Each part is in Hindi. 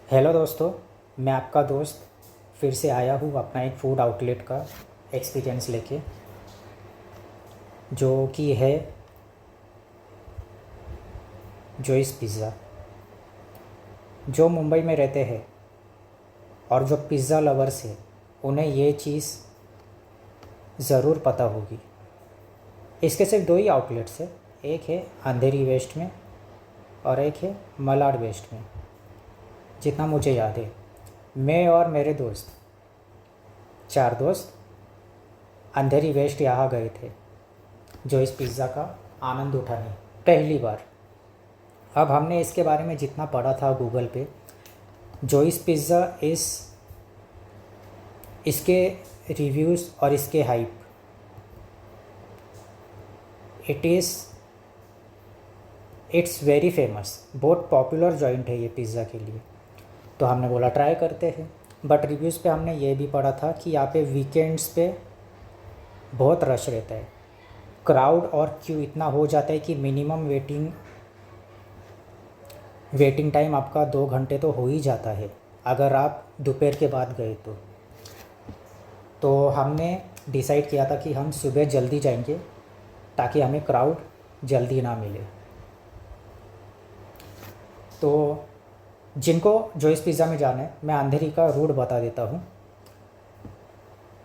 हेलो दोस्तों, मैं आपका दोस्त फिर से आया हूँ अपना एक फूड आउटलेट का एक्सपीरियंस लेके, जो कि है जोइस पिज़्ज़ा। जो मुंबई में रहते हैं और जो पिज़्ज़ा लवर्स है उन्हें ये चीज़ ज़रूर पता होगी। इसके सिर्फ दो ही आउटलेट्स है, एक है अंधेरी वेस्ट में और एक है मलाड वेस्ट में। जितना मुझे याद है, मैं और मेरे दोस्त, चार दोस्त अंधेरी वेस्ट यहाँ गए थे जो इस पिज़्ज़ा का आनंद उठाने पहली बार। अब हमने इसके बारे में जितना पढ़ा था गूगल पे, जो इस पिज़्ज़ा इसके रिव्यूज़ और इसके हाइप, इट्स वेरी फेमस। बहुत पॉपुलर जॉइंट है ये पिज़्ज़ा के लिए। तो हमने बोला ट्राई करते हैं। बट रिव्यूज़ पे हमने ये भी पढ़ा था कि यहाँ पे वीकेंड्स पे बहुत रश रहता है, क्राउड और क्यू इतना हो जाता है कि मिनिमम वेटिंग टाइम आपका 2 घंटे तो हो ही जाता है अगर आप दोपहर के बाद गए तो हमने डिसाइड किया था कि हम सुबह जल्दी जाएंगे ताकि हमें क्राउड जल्दी ना मिले। तो जिनको जो इस पिज़्ज़ा में जाना है, मैं अंधेरी का रूट बता देता हूँ।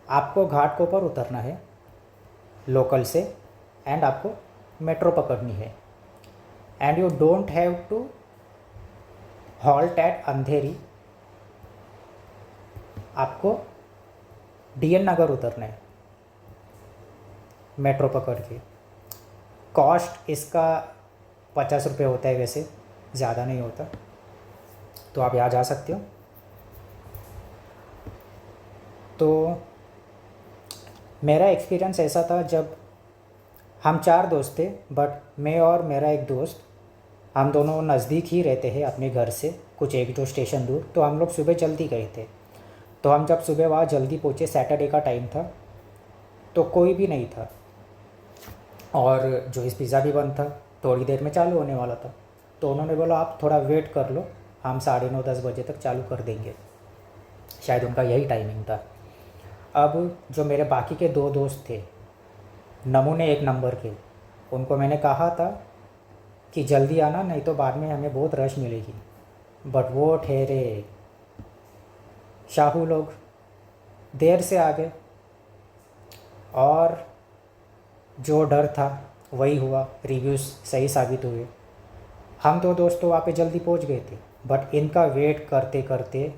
आपको घाट के ऊपर उतरना है लोकल से, एंड आपको मेट्रो पकड़नी है, and you don't have to halt at Andheri. आपको डीएन नगर उतरना है मेट्रो पकड़ के। कॉस्ट इसका 50 रुपये होता है, वैसे ज़्यादा नहीं होता, तो आप यहाँ जा सकते हो। तो मेरा एक्सपीरियंस ऐसा था, जब हम चार दोस्त थे, बट मैं और मेरा एक दोस्त, हम दोनों नज़दीक ही रहते हैं अपने घर से, कुछ एक दो स्टेशन दूर। तो हम लोग सुबह जल्दी गए थे। तो हम जब सुबह वहाँ जल्दी पहुँचे, सैटरडे का टाइम था, तो कोई भी नहीं था और जो इस पिज़्ज़ा भी बंद था, थोड़ी देर में चालू होने वाला था। तो उन्होंने बोला आप थोड़ा वेट कर लो, हम 9:30-10 बजे तक चालू कर देंगे। शायद उनका यही टाइमिंग था। अब जो मेरे बाकी के दो दोस्त थे, नमूने एक नंबर के, उनको मैंने कहा था कि जल्दी आना, नहीं तो बाद में हमें बहुत रश मिलेगी। बट वो ठहरे, शाहू लोग देर से आ गए और जो डर था वही हुआ, रिव्यूज़ सही साबित हुए। हम दो दोस्त तो वहाँ पे जल्दी पहुँच गए थे, बट इनका वेट करते करते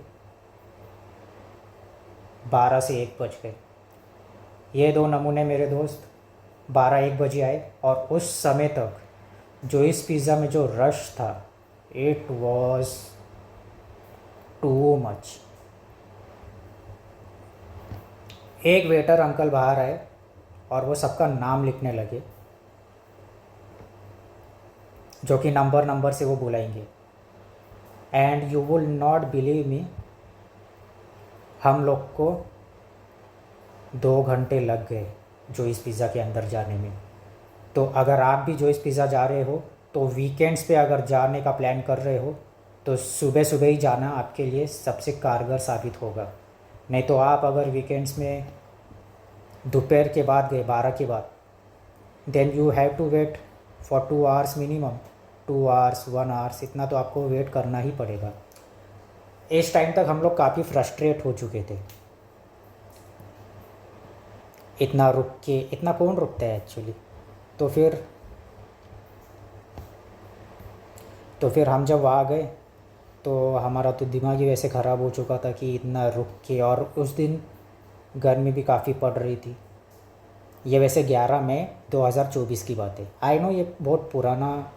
12 से 1 बज गए। ये दो नमूने मेरे दोस्त 12-1 बजे आए, और उस समय तक जो इस पिज़्ज़ा में जो रश था, इट वॉज टू मच। एक वेटर अंकल बाहर आए और वो सबका नाम लिखने लगे, जो कि नंबर नंबर से वो बुलाएंगे। And you will not believe me, हम लोग को 2 घंटे लग गए जो इस पिज़्ज़ा के अंदर जाने में। तो अगर आप भी जो इस पिज़्ज़ा जा रहे हो, तो वीकेंड्स पे अगर जाने का प्लान कर रहे हो, तो सुबह सुबह ही जाना आपके लिए सबसे कारगर साबित होगा। नहीं तो आप अगर वीकेंड्स में दोपहर के बाद गए, 12 के बाद, then you have to wait for 2 hours minimum, 2 hours 1 hours, इतना तो आपको वेट करना ही पड़ेगा। इस टाइम तक हम लोग काफ़ी फ्रस्ट्रेट हो चुके थे। इतना रुक के, इतना कौन रुकता है एक्चुअली। तो फिर हम जब वहाँ गए, तो हमारा तो दिमाग ही वैसे ख़राब हो चुका था कि इतना रुक के, और उस दिन गर्मी भी काफ़ी पड़ रही थी। ये वैसे 11 मई 2024 की बात है। आई नो ये बहुत पुराना,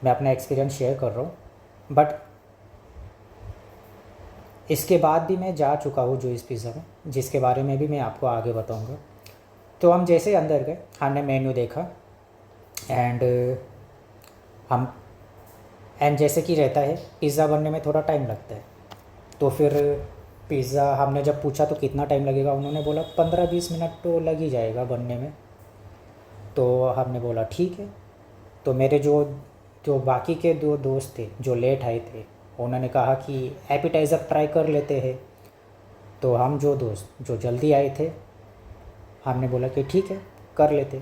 मैं अपना एक्सपीरियंस शेयर कर रहा हूँ, बट इसके बाद भी मैं जा चुका हूँ जो इस पिज़्ज़ा में, जिसके बारे में भी मैं आपको आगे बताऊँगा। तो हम जैसे अंदर गए, हमने मेन्यू देखा, एंड हम एंड जैसे कि रहता है, पिज़्ज़ा बनने में थोड़ा टाइम लगता है। तो फिर पिज़्ज़ा हमने जब पूछा तो कितना टाइम लगेगा, उन्होंने बोला 15-20 मिनट तो लग ही जाएगा बनने में। तो हमने बोला ठीक है। तो मेरे जो जो बाकी के दो दोस्त थे जो लेट आए थे, उन्होंने कहा कि एपिटाइज़र ट्राई कर लेते हैं। तो हम जो दोस्त जो जल्दी आए थे, हमने बोला कि ठीक है कर लेते।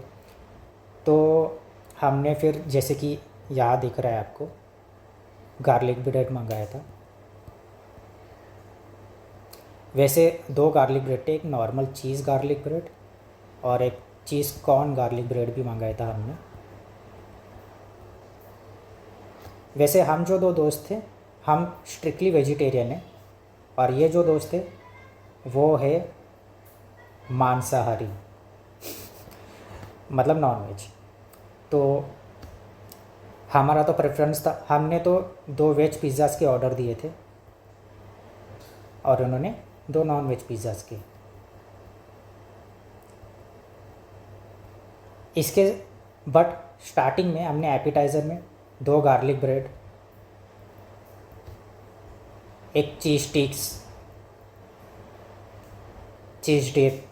तो हमने फिर जैसे कि यहाँ दिख रहा है आपको, गार्लिक ब्रेड मंगाया था। वैसे 2 गार्लिक ब्रेड थे, एक नॉर्मल चीज़ गार्लिक ब्रेड और एक चीज़ कॉर्न गार्लिक ब्रेड भी मंगाया था हमने। वैसे हम जो 2 दोस्त थे हम स्ट्रिक्टली वेजिटेरियन हैं, और ये जो दोस्त थे वो है मांसाहारी मतलब नॉन वेज। तो हमारा तो प्रेफरेंस था, हमने तो 2 वेज पिज़्ज़ाज़ के ऑर्डर दिए थे और उन्होंने 2 नॉन वेज पिज़्ज़ाज़ के। इसके बट स्टार्टिंग में हमने एपिटाइज़र में 2 गार्लिक ब्रेड, एक चीज़ स्टिक्स, चीज़ डिप,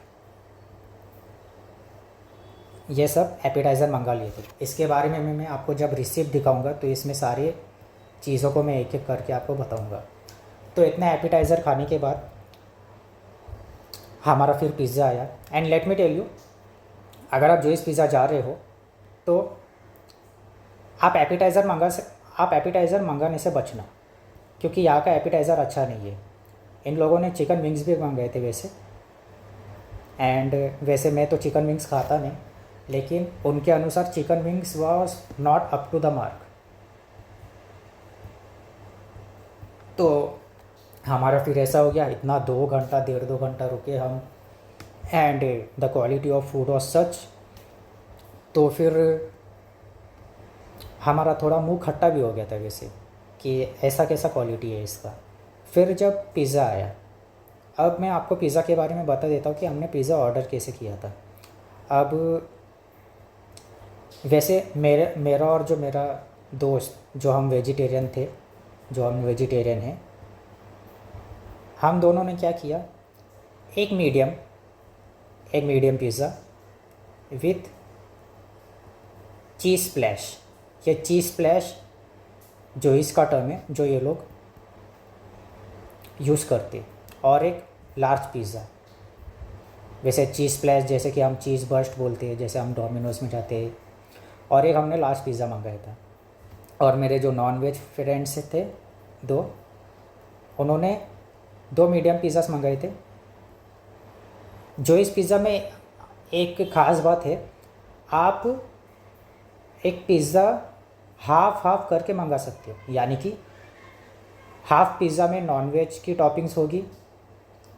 ये सब एपिटाइज़र मंगा लिए थे। इसके बारे में मैं आपको जब रिसिप्ट दिखाऊंगा तो इसमें सारे चीज़ों को मैं एक एक करके आपको बताऊंगा। तो इतना एपिटाइज़र खाने के बाद हमारा फिर पिज़्ज़ा आया। And let me tell you, अगर आप जोइस पिज़्ज़ा जा रहे हो तो आप एपिटाइज़र मंगाने से बचना, क्योंकि यहाँ का एपिटाइज़र अच्छा नहीं है। इन लोगों ने चिकन विंग्स भी मंगाए थे वैसे, एंड वैसे मैं तो चिकन विंग्स खाता नहीं, लेकिन उनके अनुसार chicken wings was not up to the mark. तो हमारा फिर ऐसा हो गया, इतना 2 घंटा 1.5-2 घंटा रुके हम, and the quality of food was such. तो फिर हमारा थोड़ा मुंह खट्टा भी हो गया था वैसे कि ऐसा कैसा क्वालिटी है इसका। फिर जब पिज़्ज़ा आया, अब मैं आपको पिज़्ज़ा के बारे में बता देता हूँ कि हमने पिज़्ज़ा ऑर्डर कैसे किया था। अब वैसे मेरा और जो मेरा दोस्त जो हम वेजिटेरियन हैं, हम दोनों ने क्या किया, एक medium pizza with cheese splash. ये चीज़ स्प्लैश जो इसका टर्म है जो ये लोग यूज़ करते, और एक लार्ज पिज़्ज़ा। वैसे चीज़ स्प्लैश जैसे कि हम चीज़ बर्स्ट बोलते हैं, जैसे हम डोमिनोज़ में जाते हैं। और एक हमने लार्ज पिज़्ज़ा मंगाया था। और मेरे जो नॉन वेज फ्रेंड्स थे 2, उन्होंने 2 मीडियम पिज़्ज़ास मंगाए थे। जो इस पिज़्ज़ा में एक ख़ास बात है, आप एक पिज़्ज़ा हाफ करके मंगा सकते हो, यानी कि हाफ पिज़्ज़ा में नॉन वेज की टॉपिंग्स होगी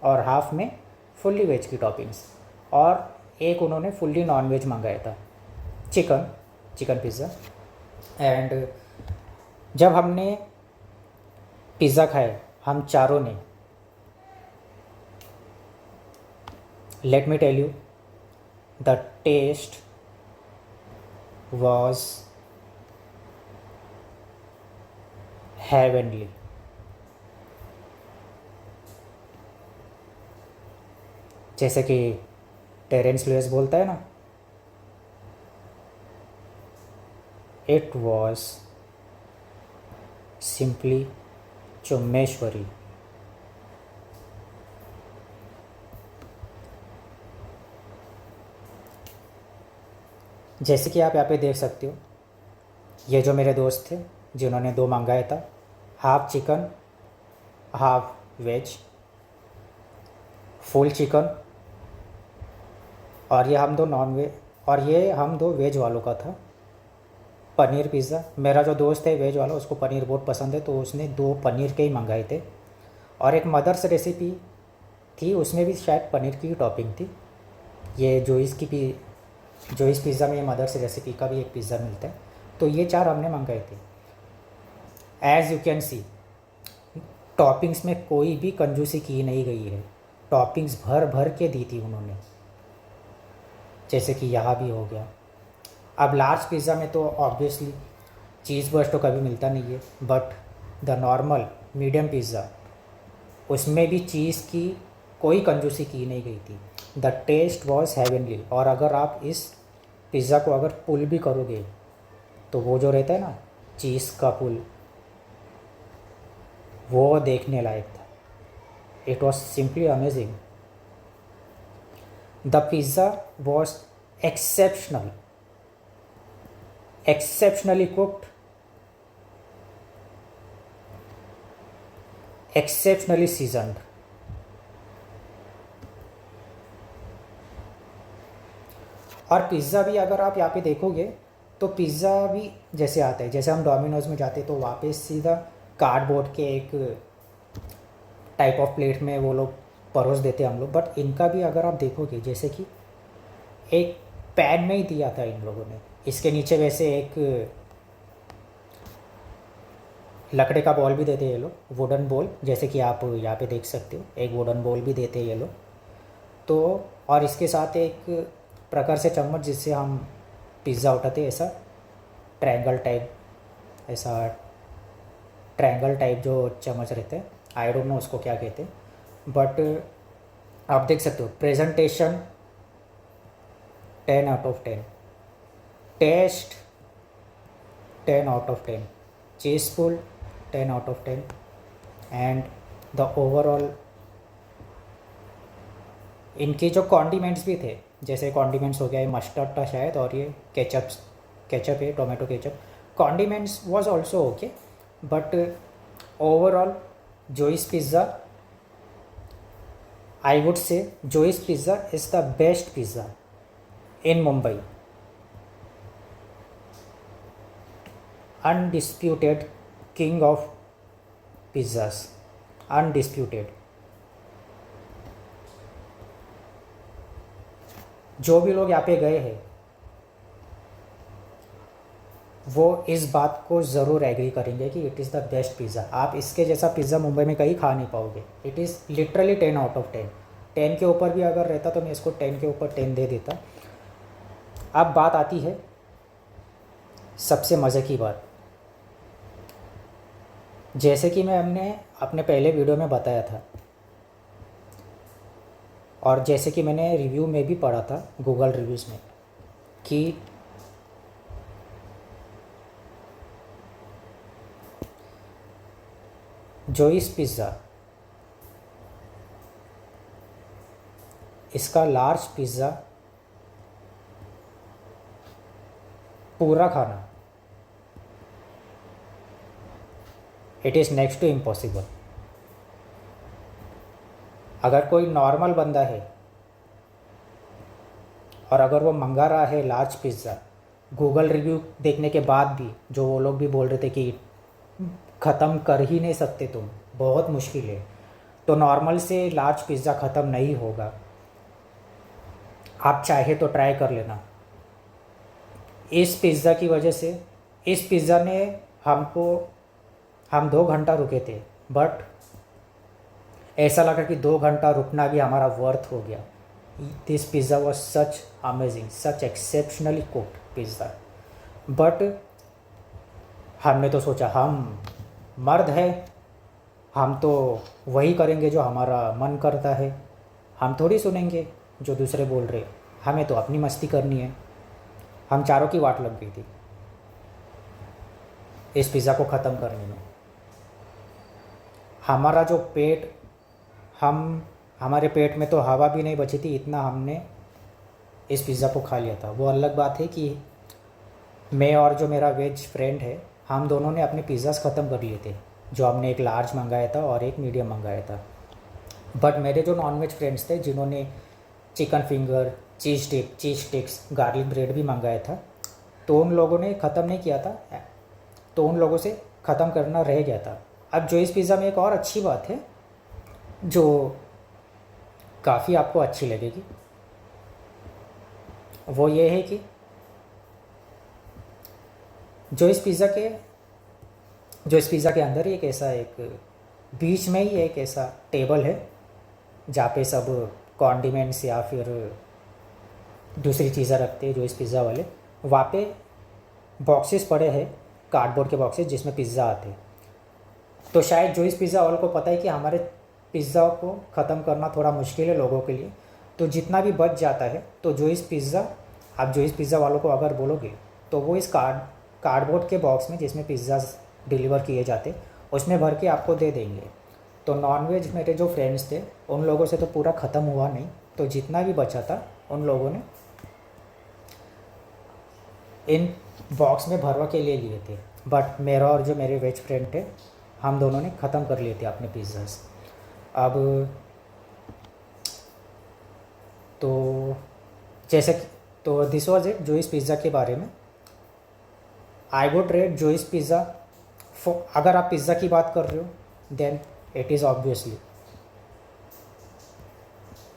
और हाफ में फुल्ली वेज की टॉपिंग्स। और एक उन्होंने फुल्ली नॉन वेज मंगाया था, चिकन पिज़्ज़ा। एंड जब हमने पिज़्ज़ा खाया हम चारों ने, let me tell you, the taste was heavenly. जैसे कि टेरेंस लुइस बोलता है ना, इट वॉज सिंपली चुम्मेश्वरी। जैसे कि आप यहाँ पे देख सकते हो, ये जो मेरे दोस्त थे जिन्होंने 2 मंगाया था, half chicken half veg, full chicken, और ये हम 2 नॉन वेज, और ये हम 2 वेज वालों का था पनीर पिज़्ज़ा। मेरा जो दोस्त है वेज वाला, उसको पनीर बहुत पसंद है, तो उसने 2 पनीर के ही मंगाए थे। और एक मदर्स रेसिपी थी, उसमें भी शायद पनीर की टॉपिंग थी। ये जो इस पिज़्ज़ा में ये मदर्स रेसिपी का भी एक पिज़्ज़ा मिलता है। तो ये 4 हमने मंगाए थे। As you can see, toppings में कोई भी कंजूसी की नहीं गई है, टॉपिंग्स भर भर के दी थी उन्होंने, जैसे कि यहाँ भी हो गया। अब लार्ज पिज़्ज़ा में तो ऑब्वियसली चीज़ बर्स्ट तो कभी मिलता नहीं है, but the normal medium pizza, उसमें भी चीज़ की कोई कंजूसी की नहीं गई थी। The taste was heavenly. और अगर आप इस पिज़्ज़ा को अगर पुल भी करोगे, तो वो जो रहता है ना चीज़ का पुल, वो देखने लायक था। It was simply amazing. The pizza was exceptional, exceptionally cooked, exceptionally seasoned. और पिज़्ज़ा भी अगर आप यहाँ पे देखोगे तो पिज़्ज़ा भी जैसे आता है, जैसे हम डोमिनोज़ में जाते तो वहाँ पे सीधा कार्डबोर्ड के एक टाइप ऑफ प्लेट में वो लोग परोस देते हम लोग, बट इनका भी अगर आप देखोगे जैसे कि एक पैन में ही दिया था इन लोगों ने। इसके नीचे वैसे एक लकड़े का बॉल भी देते हैं ये लोग, वुडन बॉल, जैसे कि आप यहाँ पे देख सकते हो एक वुडन बॉल भी देते हैं ये लोग। तो और इसके साथ एक प्रकार से चम्मच जिससे हम पिज़्ज़ा उठाते, ऐसा ट्रायंगल टाइप, ऐसा ट्रायंगल टाइप जो चम्मच रहते हैं, आई डोंट नो उसको क्या कहते हैं, बट आप देख सकते हो presentation 10 out of 10, taste 10 out of 10, cheeseful 10 out of 10, and the overall इनके जो कॉन्डिमेंट्स भी थे, जैसे कॉन्डिमेंट्स हो गया, ये मस्टर्ड था शायद, और ये केचप है, tomato ketchup, condiments was also okay, but overall Joy's pizza, I would say Joy's pizza is the best pizza in Mumbai, undisputed king of pizzas, undisputed. जो भी लोग यहाँ पे गए हैं वो इस बात को ज़रूर एग्री करेंगे कि it is the best pizza. आप इसके जैसा पिज़्ज़ा मुंबई में कहीं खा नहीं पाओगे। It is literally 10 out of 10। 10 के ऊपर भी अगर रहता तो मैं इसको 10 के ऊपर 10 दे देता। अब बात आती है सबसे मज़े की बात, जैसे कि मैं हमने अपने पहले वीडियो में बताया था और जैसे कि मैंने रिव्यू में भी पढ़ा था गूगल रिव्यूज़ में, कि जोइस पिज़्ज़ा, इसका लार्ज पिज़्ज़ा पूरा खाना it is next to impossible. अगर कोई नॉर्मल बंदा है और अगर वो मंगा रहा है लार्ज पिज़्ज़ा, गूगल रिव्यू देखने के बाद भी, जो वो लोग भी बोल रहे थे कि ख़त्म कर ही नहीं सकते तुम, बहुत मुश्किल है, तो नॉर्मल से लार्ज पिज़्ज़ा ख़त्म नहीं होगा। आप चाहे तो ट्राई कर लेना। इस पिज़्ज़ा की वजह से, इस पिज़्ज़ा ने हम 2 घंटा रुके थे, बट ऐसा लगा कि 2 घंटा रुकना भी हमारा वर्थ हो गया। This pizza was such amazing, such exceptionally cooked pizza. But हमने तो सोचा हम मर्द है, हम तो वही करेंगे जो हमारा मन करता है, हम थोड़ी सुनेंगे जो दूसरे बोल रहे, हमें तो अपनी मस्ती करनी है। हम चारों की वाट लग गई थी इस पिज़्ज़ा को ख़त्म करने में। हमारा जो पेट, हमारे पेट में तो हवा भी नहीं बची थी, इतना हमने इस पिज़्ज़ा को खा लिया था। वो अलग बात है कि मैं और जो मेरा वेज फ्रेंड है, हम दोनों ने अपने पिज़्ज़ास ख़त्म कर लिए थे, जो हमने एक लार्ज मंगाया था और एक मीडियम मंगाया था। बट मेरे जो नॉन वेज फ्रेंड्स थे, जिन्होंने चिकन फिंगर, चीज़ स्टिक्स, गार्लिक ब्रेड भी मंगाया था, तो उन लोगों ने ख़त्म नहीं किया था, तो उन लोगों से ख़त्म करना रह गया था। अब जो इस पिज़्ज़ा में एक और अच्छी बात है जो काफ़ी आपको अच्छी लगेगी, वो ये है कि जो इस पिज़्ज़ा के अंदर ही एक ऐसा, एक बीच में ही एक ऐसा टेबल है जहाँ पे सब कॉन्डिमेंट्स या फिर दूसरी चीज़ें रखते हैं जो इस पिज़्ज़ा वाले। वहाँ पे बॉक्सेस पड़े हैं, कार्डबोर्ड के बॉक्सेस जिसमें पिज़्ज़ा आते हैं। तो शायद जो इस पिज़्ज़ा वालों को पता है कि हमारे पिज़्ज़ा को ख़त्म करना थोड़ा मुश्किल है लोगों के लिए, तो जितना भी बच जाता है, तो जो इस पिज़्ज़ा वालों को अगर बोलोगे तो वो इस कार्डबोर्ड के बॉक्स में जिसमें पिज़्ज़ा डिलीवर किए जाते, उसमें भर के आपको दे देंगे। तो नॉनवेज मेरे जो फ्रेंड्स थे उन लोगों से तो पूरा ख़त्म हुआ नहीं, तो जितना भी बचा था उन लोगों ने इन बॉक्स में भरवा के ले लिए थे। बट मेरा और जो मेरे वेज फ्रेंड थे, हम दोनों ने ख़त्म कर लिए थे अपने पिज़्ज़ास। अब तो जैसे कि तो this was it Joey's pizza के बारे में। I would rate Joey's pizza अगर आप पिज़्ज़ा की बात कर रहे हो then it is obviously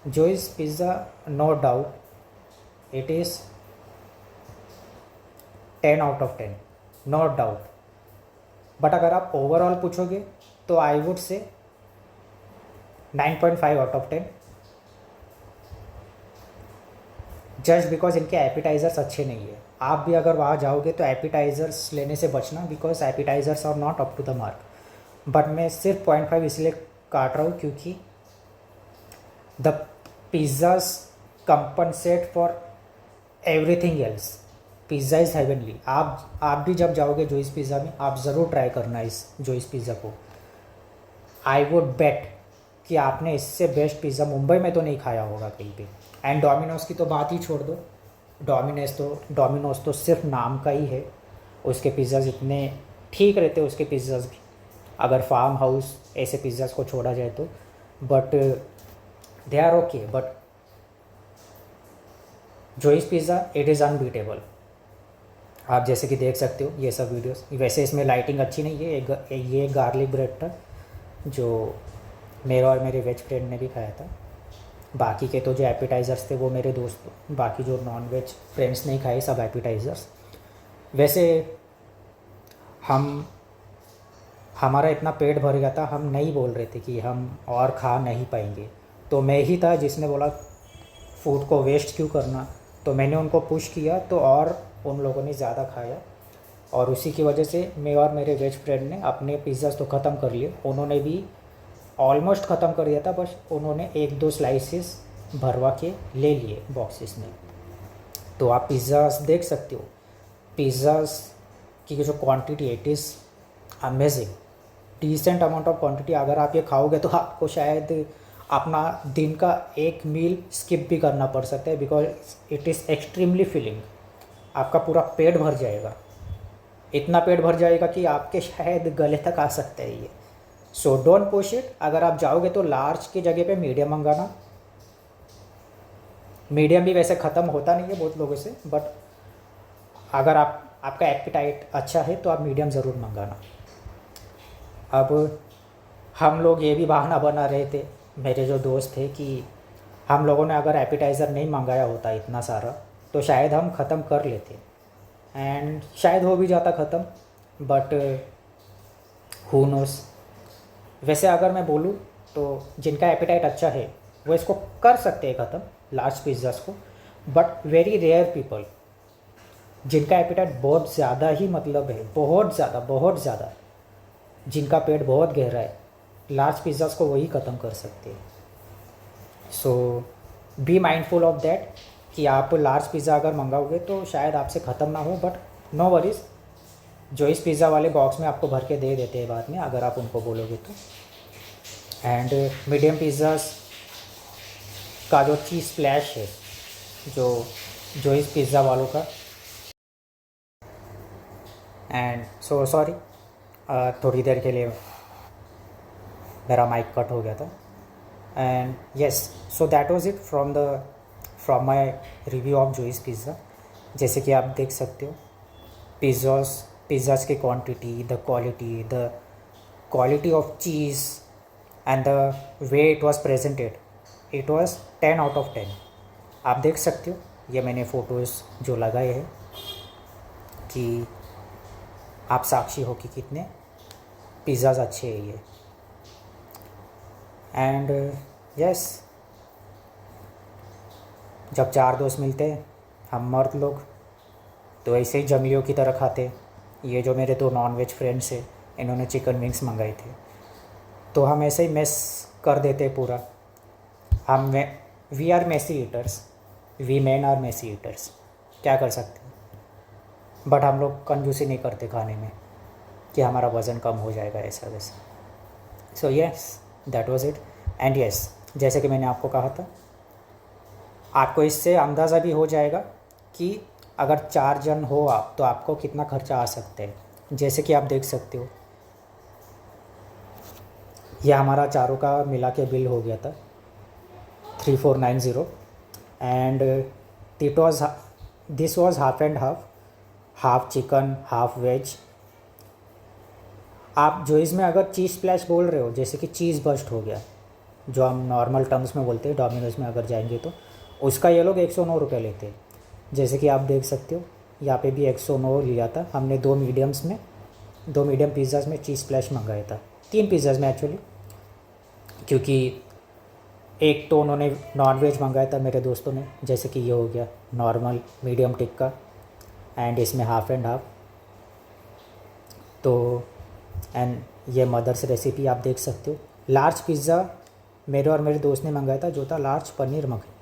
Joey's pizza, no doubt it is 10 out of 10, no doubt. But अगर आप ओवरऑल पूछोगे तो I would say 9.5 out of 10, just because इनके एपिटाइज़र्स अच्छे नहीं है। आप भी अगर वहाँ जाओगे तो एपिटाइज़र्स लेने से बचना, because appetizers are not up to the mark. But मैं सिर्फ 0.5 इसलिए काट रहा हूँ क्योंकि the pizzas compensate for everything else. Pizza is heavenly. आप भी जब जाओगे जोइस पिज़्ज़ा में, आप ज़रूर ट्राई करना इस जोइस पिज़्ज़ा को। आई वुड बेट कि आपने इससे बेस्ट पिज़्ज़ा मुंबई में तो नहीं खाया होगा कहीं पे। एंड डोमिनोज़ की तो बात ही छोड़ दो, डोमिनोज़ तो सिर्फ नाम का ही है। उसके पिज़्ज़ाज़ इतने ठीक रहते हैं, उसके पिज़्ज़ाज़ भी, अगर फार्म हाउस ऐसे पिज़्ज़ाज़ को छोड़ा जाए तो। But they are okay, but Joey's pizza it is unbeatable. आप जैसे कि देख सकते हो ये सब वीडियोस। वैसे इसमें लाइटिंग अच्छी नहीं है। ये गार्लिक ब्रेड था जो मेरा और मेरे वेज फ्रेंड ने भी खाया था। बाकी के तो जो एपिटाइज़र्स थे वो मेरे दोस्त, बाकी जो नॉन वेज फ्रेंड्स नहीं खाए सब एपिटाइज़र्स। वैसे हमारा इतना पेट भर गया था, हम नहीं बोल रहे थे कि हम और खा नहीं पाएंगे। तो मैं ही था जिसने बोला फूड को वेस्ट क्यों करना, तो मैंने उनको पुश किया तो और उन लोगों ने ज़्यादा खाया। और उसी की वजह से मैं और मेरे वेज फ्रेंड ने अपने पिज़्ज़ास तो ख़त्म कर लिए, उन्होंने भी ऑलमोस्ट ख़त्म कर दिया था, बस उन्होंने 1-2 स्लाइसेस भरवा के ले लिए बॉक्सेस में। तो आप पिज़्ज़ास देख सकते हो, पिज़्ज़ास की जो quantity it is amazing, decent amount of quantity. अगर आप ये खाओगे तो आपको शायद अपना दिन का एक मील स्किप भी करना पड़ सकता है, because it is extremely filling. आपका पूरा पेट भर जाएगा, इतना पेट भर जाएगा कि आपके शायद गले तक आ सकता है ये। So don't push it. अगर आप जाओगे तो लार्ज की जगह पे मीडियम मंगाना। मीडियम भी वैसे ख़त्म होता नहीं है बहुत लोगों से, बट अगर आपका एपिटाइट अच्छा है तो आप मीडियम ज़रूर मंगाना। अब हम लोग ये भी बहाना बना रहे थे, मेरे जो दोस्त थे, कि हम लोगों ने अगर एपिटाइज़र नहीं मंगाया होता इतना सारा तो शायद हम ख़त्म कर लेते, एंड शायद हो भी जाता ख़त्म, बट हू नोस। वैसे अगर मैं बोलूँ तो जिनका एपिटाइट अच्छा है वो इसको कर सकते हैं ख़त्म, लार्ज पिज़्ज़ास को। बट वेरी रेयर पीपल जिनका एपिटाइट बहुत ज़्यादा ही मतलब है, बहुत ज़्यादा, जिनका पेट बहुत गहरा है, लार्ज पिज़्ज़ास को वही ख़त्म कर सकते हैं। सो बी माइंडफुल ऑफ दैट कि आप लार्ज पिज़्ज़ा अगर मंगाओगे तो शायद आपसे ख़त्म ना हो, but no worries, Joey's pizza वाले बॉक्स में आपको भर के दे देते हैं बाद में अगर आप उनको बोलोगे तो। एंड मीडियम पिज़्ज़ास का जो चीज़ स्प्लैश है, जो जोइस पिज़्ज़ा वालों का, एंड सो सॉरी थोड़ी देर के लिए मेरा माइक कट हो गया था। And yes, so that was it from my review of Joy's pizza. जैसे कि आप देख सकते हो पिज़्ज़ाज़ की quantity, the quality of cheese and the way it was presented, it was 10 out of 10। आप देख सकते हो, ये मैंने फ़ोटोज़ जो लगाए हैं कि आप साक्षी हो कि कितने पिज़्ज़ाज़ अच्छे हैं ये। एंड यस, जब 4 दोस्त मिलते हैं हम मर्द लोग तो ऐसे ही जंगलियों की तरह खाते। ये जो मेरे 2 नॉन वेज फ्रेंड्स हैं, इन्होंने चिकन विंग्स मंगाए थे, तो हम ऐसे ही मेस कर देते पूरा। We are messy eaters, we man are messy eaters, क्या कर सकते हैं। बट हम लोग कंजूसी नहीं करते खाने में। कि हमारा वज़न कम हो जाएगा ऐसा वैसा। So yes, that was it. And yes, जैसे कि मैंने आपको कहा था, आपको इससे अंदाज़ा भी हो जाएगा कि अगर 4 जन हो आप तो आपको कितना खर्चा आ सकता है। जैसे कि आप देख सकते हो, यह हमारा चारों का मिला के बिल हो गया था 3490। And it was this was half and half, half chicken half veg. आप जो इसमें अगर चीज़ स्प्लैश बोल रहे हो, जैसे कि चीज़ बर्स्ट हो गया जो हम नॉर्मल टर्म्स में बोलते हैं, डोमिनोज़ में अगर जाएंगे तो उसका ये लोग 109 रुपये लेते हैं। जैसे कि आप देख सकते हो यहाँ पे भी 109 लिया था हमने। 2 मीडियम्स में, 2 मीडियम पिज़्ज़ाज़ में चीज़ स्प्लैश मंगाया था, 3 पिज़्ज़ाज़ में एक्चुअली, क्योंकि एक तो उन्होंने नॉन वेज मंगाया था मेरे दोस्तों ने, जैसे कि ये हो गया नॉर्मल मीडियम टिक्का, एंड इसमें हाफ एंड हाफ। तो एंड ये मदर्स रेसिपी आप देख सकते हो। लार्ज पिज़्ज़ा मेरे और मेरे दोस्त ने मंगाया था जो था लार्ज पनीर मखनी।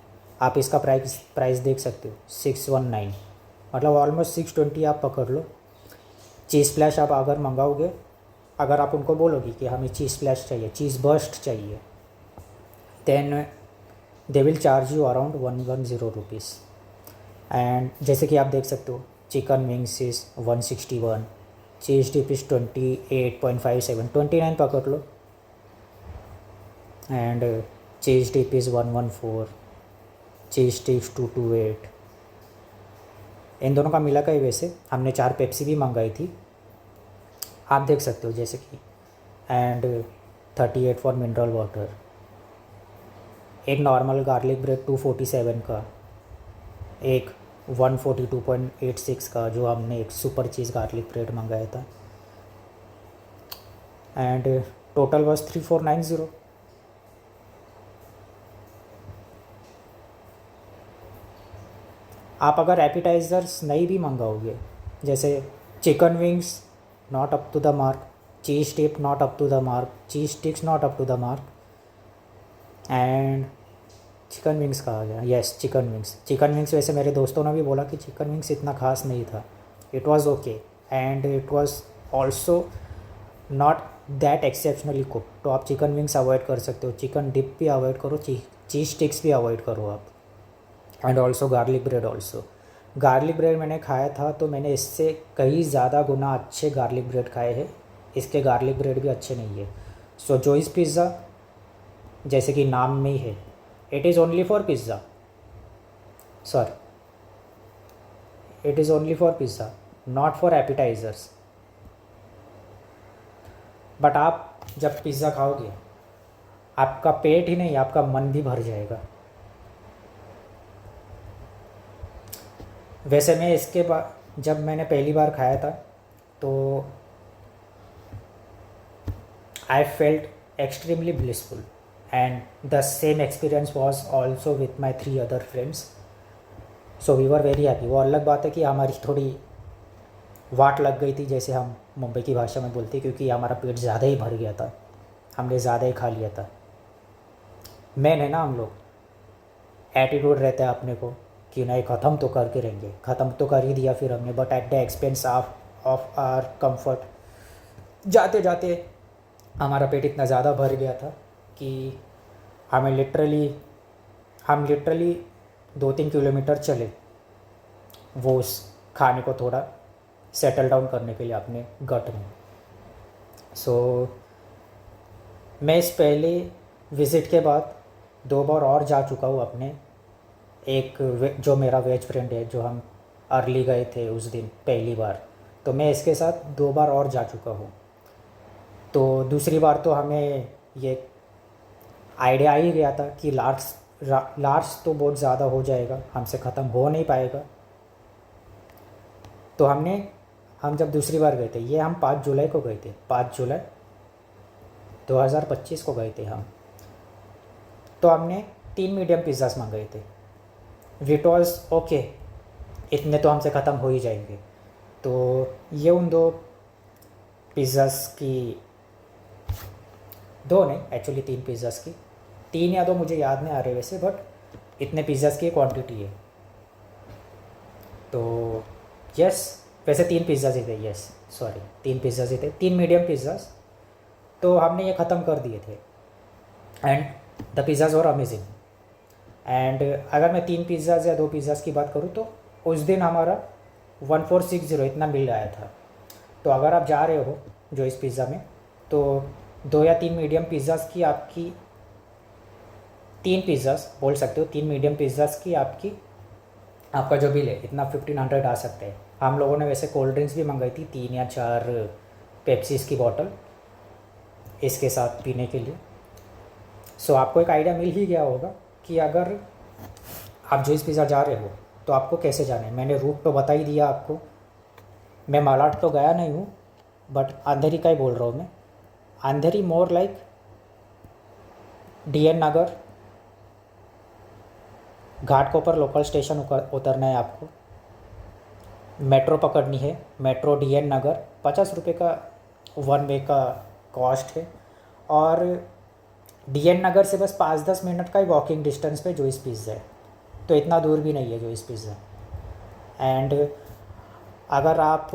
आप इसका प्राइस देख सकते हो 619, मतलब ऑलमोस्ट 620 आप पकड़ लो। चीज़ स्प्लैश आप अगर मंगाओगे, अगर आप उनको बोलोगे कि हमें चीज़ स्प्लैश चाहिए, चीज़ बर्स्ट चाहिए, then they will charge you around 110 rupees. And जैसे कि आप देख सकते हो chicken wings is 161, cheese dip is 28.57, 29 पकड़ लो। And cheese dip is 114, cheese sticks 228। इन दोनों का मिला का ही। वैसे हमने 4 पेप्सी भी मंगाई थी, आप देख सकते हो जैसे कि। And 38 for mineral water. एक नॉर्मल गार्लिक ब्रेड 247 का, एक 142.86 का जो हमने एक सुपर चीज़ गार्लिक ब्रेड मंगाया था। And total was 3490। आप अगर एपिटाइज़र्स नहीं भी मंगाओगे, जैसे chicken wings not up to the mark, cheese dip not up to the mark, cheese sticks not up to the mark, and chicken wings कहा गया, yes chicken wings. Chicken wings वैसे मेरे दोस्तों ने भी बोला कि चिकन विंग्स इतना खास नहीं था, it was okay, and it was also not that exceptionally cook. तो आप चिकन विंग्स अवॉइड कर सकते हो, चिकन डिप भी अवॉइड करो, चीज़ स्टिक्स भी अवॉइड करो आप। And also garlic bread also. Garlic bread मैंने खाया था तो मैंने इससे कई ज़्यादा गुना अच्छे गार्लिक ब्रेड खाए हैं, इसके गार्लिक ब्रेड भी अच्छे नहीं है। सो जोइस पिज़्ज़ा जैसे कि नाम में ही है, it is only for pizza, sir it is only for pizza, not for appetizers. But आप जब पिज़्ज़ा खाओगे आपका पेट ही नहीं आपका मन भी भर जाएगा। वैसे मैं इसके बाद जब मैंने पहली बार खाया था तो I felt extremely blissful, and the same experience was also with my 3 other friends. So we were very happy. वो अलग बात है कि हमारी थोड़ी वाट लग गई थी, जैसे हम मुंबई की भाषा में बोलते हैं, क्योंकि हमारा पेट ज़्यादा ही भर गया था, हमने ज़्यादा ही खा लिया था। मैन है ना हम लोग, एटीट्यूड रहता है अपने को कि नहीं ख़त्म तो करके रहेंगे, ख़त्म तो कर ही दिया फिर हमने, but at the expense of our comfort. जाते जाते हमारा पेट इतना ज़्यादा भर गया था कि हम लिटरली 2-3 किलोमीटर चले वो उस खाने को थोड़ा सेटल डाउन करने के लिए अपने गट में। सो मैं इस पहले विज़िट के बाद 2 बार और जा चुका हूँ अपने जो मेरा वेज फ्रेंड है, जो हम अर्ली गए थे उस दिन पहली बार, तो मैं इसके साथ 2 बार और जा चुका हूँ। तो दूसरी बार तो हमें ये आइडिया ही गया था कि लार्ज तो बहुत ज़्यादा हो जाएगा, हमसे ख़त्म हो नहीं पाएगा। तो हम जब दूसरी बार गए थे, ये हम 5 जुलाई को गए थे, 5 जुलाई 2025 को गए थे हम। तो हमने 3 मीडियम पिज़्ज़ास मंगाए थे, विट वॉज ओके, इतने तो हमसे ख़त्म हो ही जाएंगे। तो ये उन 2 पिज़्ज़ास की, 2 नहीं एक्चुअली 3 पिज़्ज़ास की, 3 या 2 मुझे याद नहीं आ रहे वैसे, बट इतने पिज़्ज़ास की क्वांटिटी है। तो यस, वैसे 3 पिज़्ज़ाज़ ही थे, यस सॉरी 3 पिज़्ज़ाज़ ही थे, 3 मीडियम पिज़्ज़ाज़। तो हमने ये ख़त्म कर दिए थे and the pizzas were amazing. And अगर मैं 3 पिज़्ज़ाज़ या 2 पिज़्ज़ाज़ की बात करूँ तो उस दिन हमारा 1460 इतना मिल रहा था। तो अगर आप जा रहे हो जो इस पिज़्ज़ा में, तो 2 या 3 मीडियम पिज़्ज़ाज़ की आपकी 3 पिज़्ज़ाज़ बोल सकते हो, 3 मीडियम पिज़्ज़ाज़ की आपका जो बिल है इतना 1500 आ सकते हैं। हम लोगों ने वैसे कोल्ड ड्रिंक्स भी मंगाई थी 3 या 4 पेप्सीज़ की बॉटल इसके साथ पीने के लिए। सो आपको एक आइडिया मिल ही गया होगा कि अगर आप जो इस पिज़्ज़ा जा रहे हो तो आपको कैसे जाना है। मैंने रूट तो बता ही दिया आपको। मैं मालाड तो गया नहीं हूँ, बट अंधेरी का ही बोल रहा हूँ मैं। अंधेरी मोर लाइक DN नगर, घाटकोपर लोकल स्टेशन उतरना है आपको। मेट्रो पकड़नी है, मेट्रो DN नगर, 50 रुपये का 1 वे का कॉस्ट है। और DN नगर से बस 5-10 मिनट का ही वॉकिंग डिस्टेंस पे जो इस पिज़्ज़ा है, तो इतना दूर भी नहीं है जो इस पिज़्ज़ा। एंड अगर आप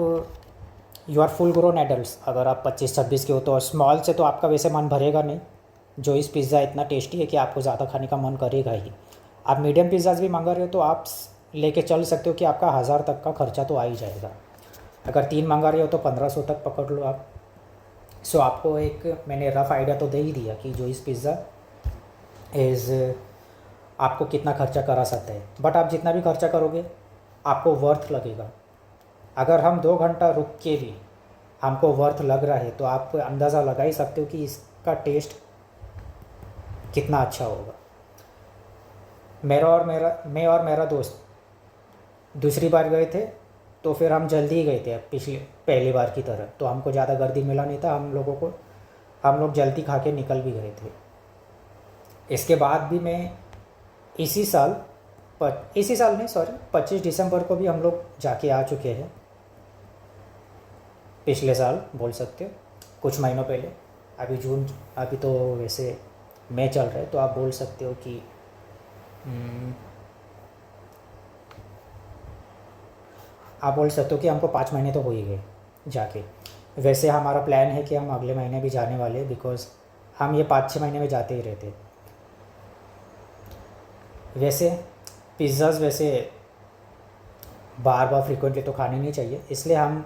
you are full grown adults, अगर आप 25-26 के हो तो स्मॉल से तो आपका वैसे मन भरेगा नहीं। जो इस पिज़्ज़ा इतना टेस्टी है कि आपको ज़्यादा खाने का मन करेगा ही। आप मीडियम पिज़्ज़ाज़ भी मंगा रहे हो तो आप लेके चल सकते हो कि आपका 1000 तक का खर्चा तो आ ही जाएगा। अगर 3 मंगा रहे हो तो 1500 तक पकड़ लो आप। सो आपको एक मैंने रफ़ आइडिया तो दे ही दिया कि जो इस पिज़्ज़ा इज़ आपको कितना खर्चा करा सकता है। बट आप जितना भी खर्चा करोगे आपको वर्थ लगेगा। अगर हम 2 घंटा रुक के भी हमको वर्थ लग रहा है तो आप अंदाज़ा लगा ही सकते हो कि इसका टेस्ट कितना अच्छा होगा। मैं और मेरा दोस्त दूसरी बार गए थे, तो फिर हम जल्दी ही गए थे पहली बार की तरह, तो हमको ज़्यादा गर्दी मिला नहीं था। हम लोग जल्दी खा के निकल भी गए थे। इसके बाद भी मैं इसी साल नहीं सॉरी 25 दिसंबर को भी हम लोग जाके आ चुके हैं। पिछले साल बोल सकते हो, कुछ महीनों पहले। अभी तो वैसे मई चल रहा है, तो आप बोल सकते हो कि हमको 5 महीने तो हो ही गए जाके। वैसे हमारा प्लान है कि हम अगले महीने भी जाने वाले, बिकॉज़ हम ये 5-6 महीने में जाते ही रहते। वैसे पिज़्ज़ाज़ वैसे बार बार फ्रिक्वेंटली तो खाने नहीं चाहिए, इसलिए हम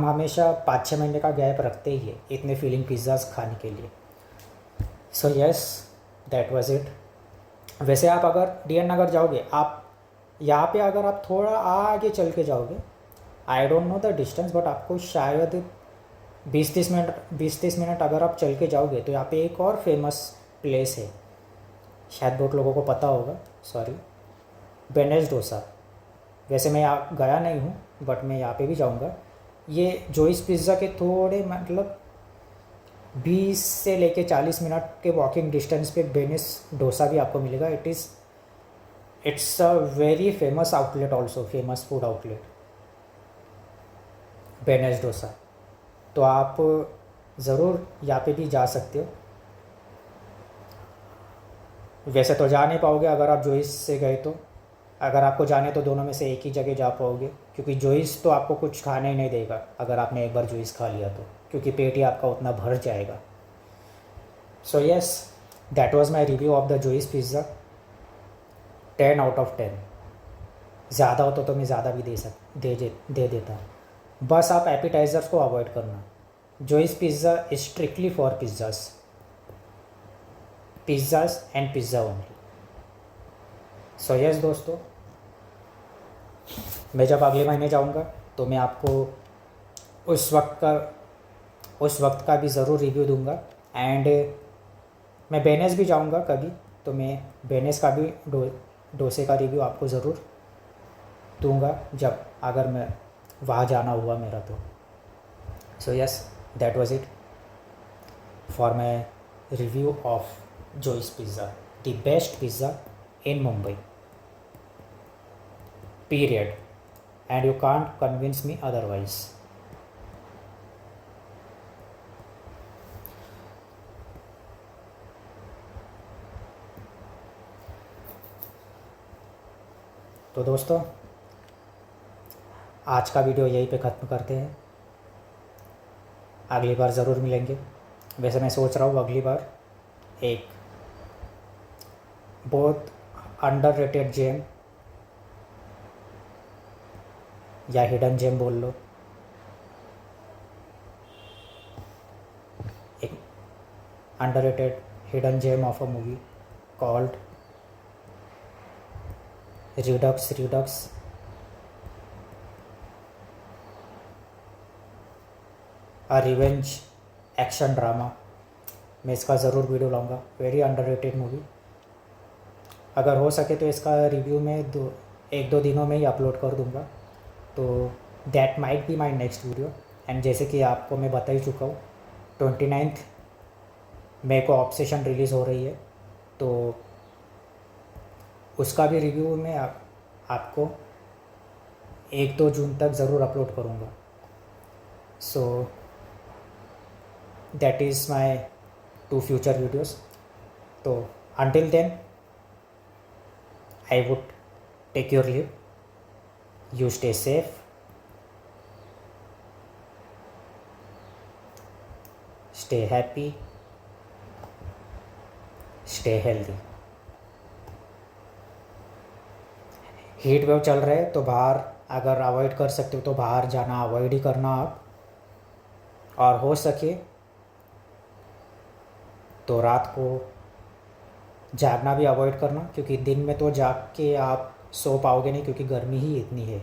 हमेशा 5-6 महीने का गैप रखते ही है इतने फीलिंग पिज़्ज़ाज़ खाने के लिए। So yes, that was it. वैसे आप अगर DN नगर जाओगे, आप यहाँ पे अगर आप थोड़ा आगे चल के जाओगे, I don't know the distance, but आपको शायद 20-30 मिनट अगर आप चल के जाओगे तो यहाँ पे एक और फेमस प्लेस है, शायद बहुत लोगों को पता होगा, सॉरी, बेनेज डोसा। वैसे मैं यहाँ गया नहीं हूँ, बट मैं यहाँ पे भी जाऊँगा। ये जो इस पिज़्ज़ा के थोड़े मतलब 20 से लेके 40 मिनट के वॉकिंग डिस्टेंस पे बेनेस डोसा भी आपको मिलेगा। It's a very famous outlet also, famous food outlet बेनेस डोसा। तो आप ज़रूर यहाँ पे भी जा सकते हो। वैसे तो जा नहीं पाओगे अगर आप जोइस से गए, तो अगर आपको जाने तो दोनों में से एक ही जगह जा पाओगे, क्योंकि जोइस तो आपको कुछ खाने ही नहीं देगा अगर आपने एक बार जोइस खा लिया तो, क्योंकि पेट ही आपका उतना भर जाएगा। So yes, that was my review of the Joy's pizza. 10 out of 10। ज़्यादा होता तो मैं ज़्यादा भी दे देता। बस आप एपिटाइज़र्स को अवॉइड करना। Joy's pizza is strictly for pizzas and pizza only. So yes दोस्तों, मैं जब अगले महीने जाऊंगा तो मैं आपको उस वक्त का भी ज़रूर रिव्यू दूंगा। एंड मैं बेनेस भी जाऊंगा कभी, तो मैं बेनेस का भी डोसे का रिव्यू आपको ज़रूर दूंगा जब अगर मैं वहाँ जाना हुआ मेरा तो। So yes, that was it for my review of Joy's pizza, the best pizza in Mumbai, period, and you can't convince me otherwise. तो दोस्तों, आज का वीडियो यहीं पे ख़त्म करते हैं। अगली बार ज़रूर मिलेंगे। वैसे मैं सोच रहा हूँ अगली बार एक बहुत अंडररेटेड जेम या हिडन जेम बोल लो, एक underrated hidden gem of a movie called Redux a revenge action drama. मैं इसका ज़रूर वीडियो लाऊंगा। Very underrated movie. अगर हो सके तो इसका रिव्यू में एक दो दिनों में ही अपलोड कर दूंगा। तो that might be my next video. And जैसे कि आपको मैं बता ही चुका हूँ, 29 मई को ऑब्सेशन रिलीज़ हो रही है, तो उसका भी रिव्यू मैं आपको 1-2 जून तक ज़रूर अपलोड करूँगा। So that is my 2 future videos. तो until then I would take your leave. You stay safe, stay happy, stay healthy. Heat wave चल रहे हैं तो बाहर अगर अवॉइड कर सकते हो तो बाहर जाना अवॉइड ही करना आप, और हो सके तो रात को जागना भी अवॉइड करना, क्योंकि दिन में तो जाग के आप सो पाओगे नहीं क्योंकि गर्मी ही इतनी है।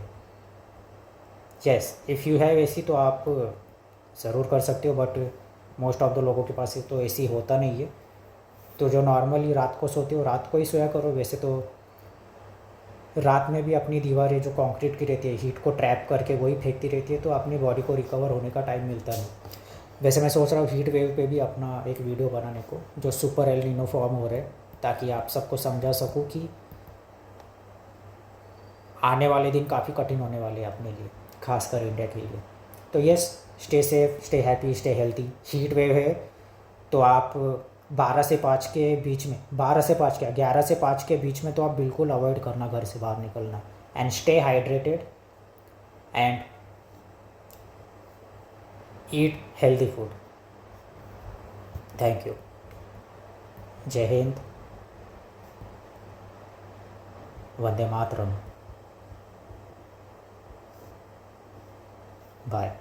Yes, if you have AC तो आप ज़रूर कर सकते हो, बट मोस्ट ऑफ द लोगों के पास तो एसी होता नहीं है। तो जो नॉर्मली रात को सोते हो रात को ही सोया करो। वैसे तो रात में भी अपनी दीवारें जो कंक्रीट की रहती है हीट को ट्रैप करके वही फेंकती रहती है, तो अपनी बॉडी को रिकवर होने का टाइम मिलता नहीं। वैसे मैं सोच रहा हूँ हीट वेव पे भी अपना एक वीडियो बनाने को, जो सुपर एल नीनो फॉर्म हो रहे हैं, ताकि आप सबको समझा सकूँ कि आने वाले दिन काफ़ी कठिन होने वाले हैं अपने लिए, खासकर इंडिया के लिए। तो yes, stay safe, stay happy, stay healthy. Heat wave है तो आप 12 से 5 के बीच में, 12 से 5 क्या 11 से 5 के बीच में तो आप बिल्कुल अवॉइड करना घर से बाहर निकलना। And stay hydrated and eat healthy food. Thank you. जय हिंद, वंदे मातरम, बाय।